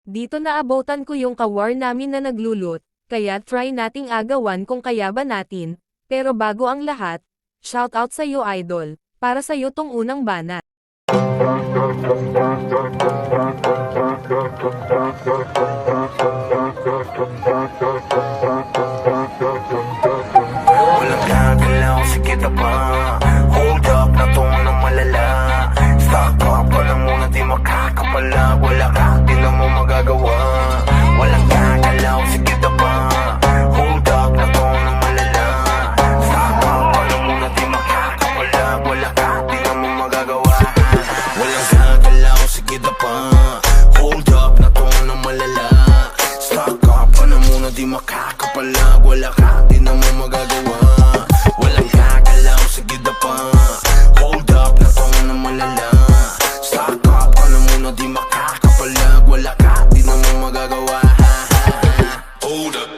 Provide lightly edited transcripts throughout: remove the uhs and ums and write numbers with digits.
Dito naabutan ko yung ka-war namin na naglulot, kaya try nating agawan kung kaya ba natin. Pero bago ang lahat, shoutout sa iyo idol, para sa iyo tong unang banat. Walang gagalaw, sige na pa. Hold up na to ng malala. Stock up ka lang muna, di makakapalag. Wala ka, di na mo magagawa. Walang gagalaw, sige na pa. Hold up na to ng malala. Stock up ka lang muna, di makakapalag. Wala ka, di na mo magagawa. Walang gagalaw, sige na pa. Hold up na to ng malala. Stock up ka lang muna, di makakapalag. Wala ka, di na mo magagawa. Walang gagalaw, sige na pa. Hold up na to ng malala. Stock up ka lang muna, di makakapalag. Wala ka, di na mo magagawa. Hold up.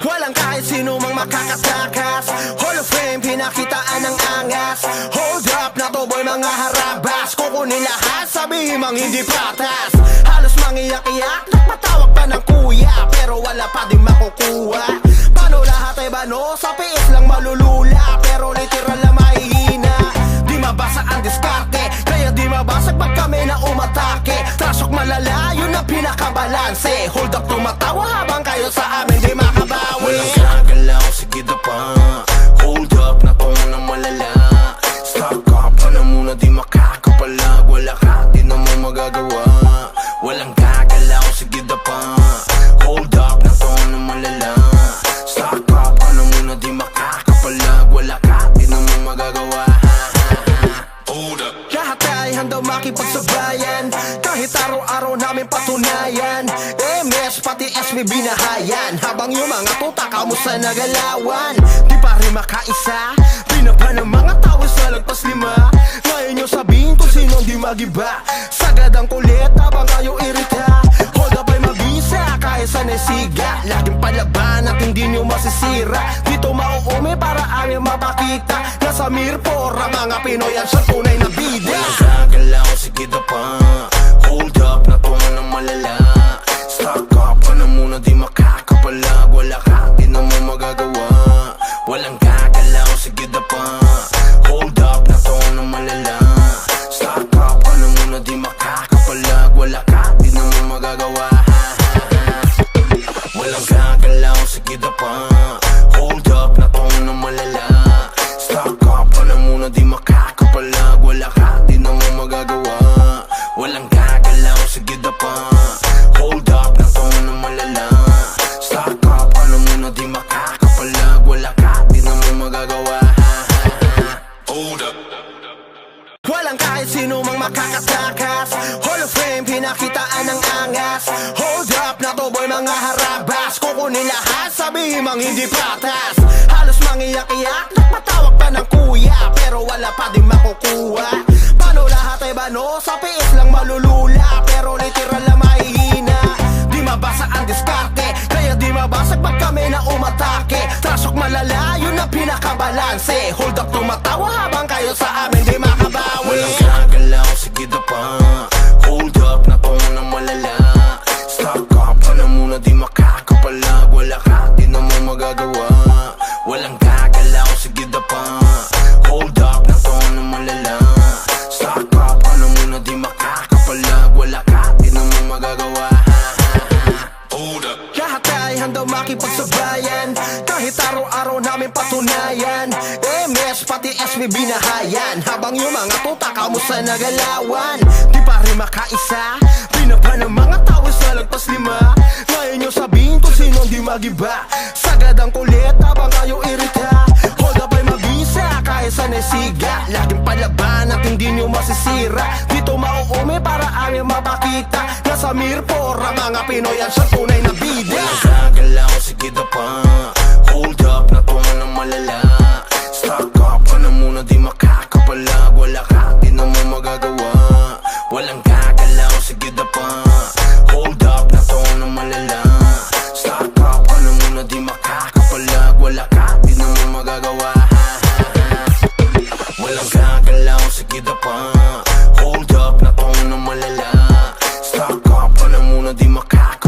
Walang kahit sino mang makakatakas. Hall of Fame, pinakitaan ng angas. Hold up na to boy, mga harabas. Kukunin lahat, sabihin mang hindi patas. Halos mangiyak-iyak, nagpatawag pa ng kuya, pero wala pa din makukuha. Paano lahat ay bano? Sa piis lang malulula, pero literal na mahihina. Di mabasa ang diskarte, kaya di mabasag pag kami na umatake. Trasok malala, yun ang pinakabalanse. Hold up, tumatawa habang kayo sa amin di makabawi. Walang gagalaw, sige na pa. Hold up na to ng malala. Stock up ka na muna, di makakapalag. Wala ka, di na mo magagawa. Walang gagalaw, sige na pa. Hold up na to ng malala. Stock up ka na muna, di makakapalag. Wala ka, di na mo magagawa. Hold up. Lahat ay handang makipagsabayan, kahit araw-araw namin patunayan. MS pati SB binahayan, habang yung mga tuta kamusta nagalawan. Di pa rin makaisa, pinapa ng mga tao sa lagpas lima. Ngayon yung sabihin kung sinong di magiba. Sagad ang kulit habang kayo irita. Hold up ay mabisa kahit sa nesiga. Laging palaban at hindi nyo masisira. Dito mauumi para aming mapakita. Nasa Mirpor ang mga Pinoy ang siya tunay na bida. Walang gagalaw, sige na pa. Hold up na to ng malala. Stock up ka na muna, di makakapalag. Wala ka, di na mo magagawa. Walang gagalaw, sige na pa. Hold up na to ng malala. Stock up ka na muna, di makakapalag. Wala ka, di na mo magagawa. Walang gagalaw, sige na pa. Hold up na to ng malala. Stock up ka na muna, di makakapalag. Wala ka, di na mo magagawa. Walang gagalaw, sige na pa. Hold up na to ng malala. Stock up ka na muna, di makakapalag. Wala ka, di na mo magagawa. Hold up. Walang kahit sino mang makakatakas. Hall of Fame, pinakitaan ng angas. Hold up na to boy, mga harabas. Kukunin lahat, sabihin mang hindi patas. Halos mangiyak-iyak, nagpatawag pa ng kuya, pero wala pa din makukuha. Paano lahat ay bano? Sa piis lang malulula, pero literal na mahihina. Di mabasa ang diskarte, kaya di mabasag pag kami na umatake. Trasok malala, yun ang pinakabalanse. Hold up, tumatawa habang kayo sa amin di makabawi. Walang gagalaw, sige na pa. Hold up na to ng malala. Stock up ka na muna, di makakapalag. Wala ka, di na mo magagawa. Walang gagalaw, sige na pa. Hold up na to ng malala. Stock up ka na muna, di makakapalag. Wala ka, di na mo magagawa. Hold up. Lahat ay handang makipagsabayan, kahit araw-araw namin patunayan. MS pati SB binahayan, habang yung mga tuta kamusta nagalawan. Di pa rin makaisa, pinapa ng mga tao sa lagpas lima. Ngayon yung sabihin kung sinong di magiba. Sagad ang kulit habang kayo irita. Hold up ay mabisa kahit sa nesiga. Laging palaban at hindi nyo masisira. Dito mauumi para aming mapakita. Nasa Mirpor ang mga Pinoy ang siya tunay na bida. Walang gagalaw, sige na pa. Hold up na to ng malala. Stock up ka na muna, di makakapalag. Wala ka, di na mo magagawa. Walang gagalaw, sige na pa. Hold up na to ng malala. Stock up ka na muna, di makakapalag. Wala ka, di na mo magagawa. Walang gagalaw, sige na pa. Hold up na to ng malala. Stock up ka na muna, di makakapalag.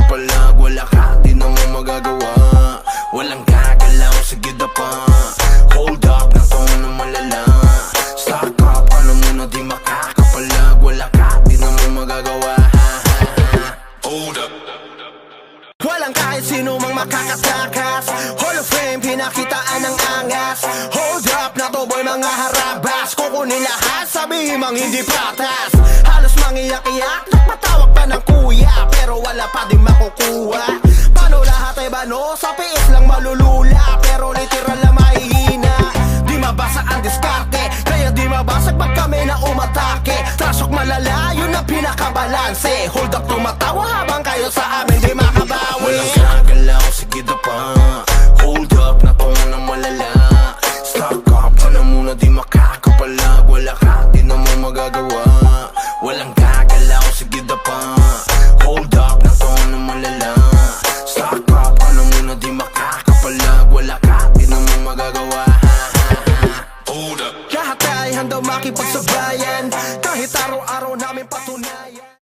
Walang kahit sino mang makakatakas. Hall of Fame, pinakitaan ng angas. Hold up na to boy, mga harabas. Kukunin lahat, sabihin mang hindi patas. Halos mangiyak-iyak, nagpatawag pa ng kuya, pero wala pa din makukuha. Paano lahat ay bano, sa piis lang malulula, pero literal na mahihina. Di mabasa ang diskarte, kaya di mabasag pag kami na umatake. Trasok malala, yun ang pinakabalanse. Hold up, tumatawa habang kayo sa amin di makabawi. Walang gagalaw, sige na pa. Hold up, na to na malala. Stock up ka na muna, di makakapalag. Wala ka, di na mo magagawa. Walang gagalaw, sige na pa. Hold up, na to na malala. Stock up ka na muna, di makakapalag. Wala ka, di na mo magagawa. Hold up. Lahat ay handang makipagsabayan, kahit araw-araw namin patunayan.